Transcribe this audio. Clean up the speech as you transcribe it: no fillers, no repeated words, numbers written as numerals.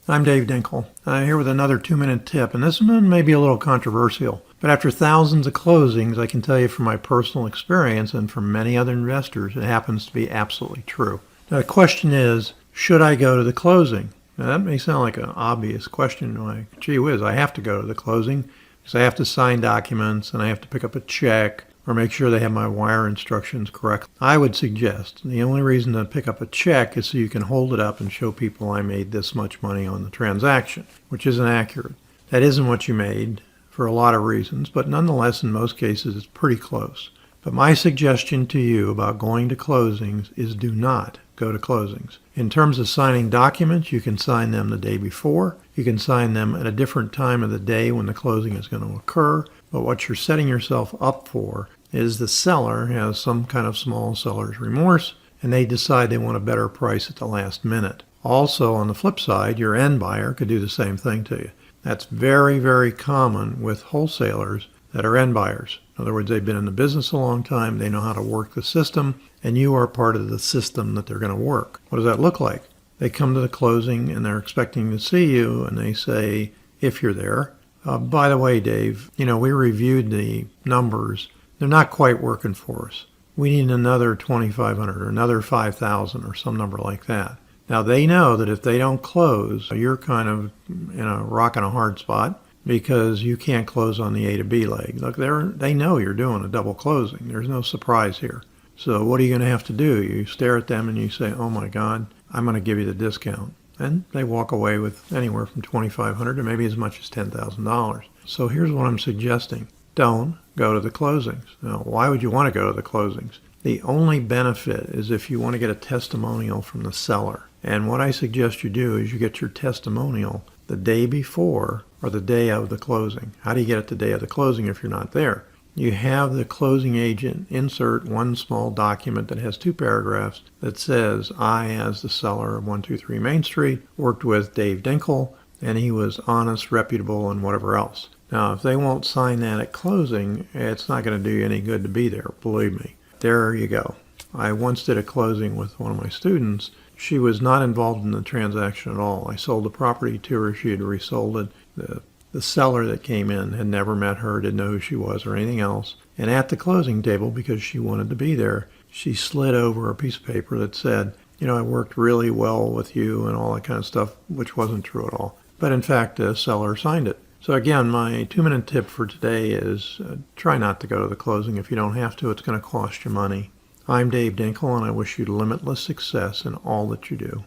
I'm Dave Dinkle, here with another 2-minute tip, and this one may be a little controversial, but after thousands of closings, I can tell you from my personal experience and from many other investors, it happens to be absolutely true. Now, the question is, should I go to the closing? Now, that may sound like an obvious question, like, gee whiz, I have to go to the closing because I have to sign documents and I have to pick up a check or make sure they have my wire instructions correct. I would suggest the only reason to pick up a check is so you can hold it up and show people I made this much money on the transaction, which isn't accurate. That isn't what you made for a lot of reasons, but nonetheless, in most cases, it's pretty close. But my suggestion to you about going to closings is do not go to closings. In terms of signing documents, you can sign them the day before. You can sign them at a different time of the day when the closing is going to occur. But what you're setting yourself up for is the seller has some kind of small seller's remorse and they decide they want a better price at the last minute. Also, on the flip side, your end buyer could do the same thing to you. That's very, very common with wholesalers that are end buyers. In other words, they've been in the business a long time, they know how to work the system, and you are part of the system that they're going to work. What does that look like? They come to the closing and they're expecting to see you, and they say, if you're there, by the way, Dave, we reviewed the numbers. They're not quite working for us. We need another 2,500 or another 5,000 or some number like that. Now, they know that if they don't close, you're kind of in a rock and a hard spot because you can't close on the A to B leg. Look, they know you're doing a double closing. There's no surprise here. So what are you going to have to do? You stare at them and you say, oh my God, I'm going to give you the discount. And they walk away with anywhere from $2,500 to maybe as much as $10,000. So here's what I'm suggesting. Don't go to the closings. Now, why would you want to go to the closings? The only benefit is if you want to get a testimonial from the seller. And what I suggest you do is you get your testimonial the day before or the day of the closing. How do you get it the day of the closing if you're not there? You have the closing agent insert one small document that has 2 paragraphs that says, I, as the seller of 123 Main Street, worked with Dave Dinkle, and he was honest, reputable, and whatever else. Now, if they won't sign that at closing, it's not going to do you any good to be there, believe me. There you go. I once did a closing with one of my students. She was not involved in the transaction at all. I sold the property to her. She had resold it. The seller that came in had never met her, didn't know who she was or anything else. And at the closing table, because she wanted to be there, she slid over a piece of paper that said, I worked really well with you and all that kind of stuff, which wasn't true at all. But in fact, the seller signed it. So again, my 2-minute tip for today is try not to go to the closing. If you don't have to, it's going to cost you money. I'm Dave Dinkle, and I wish you limitless success in all that you do.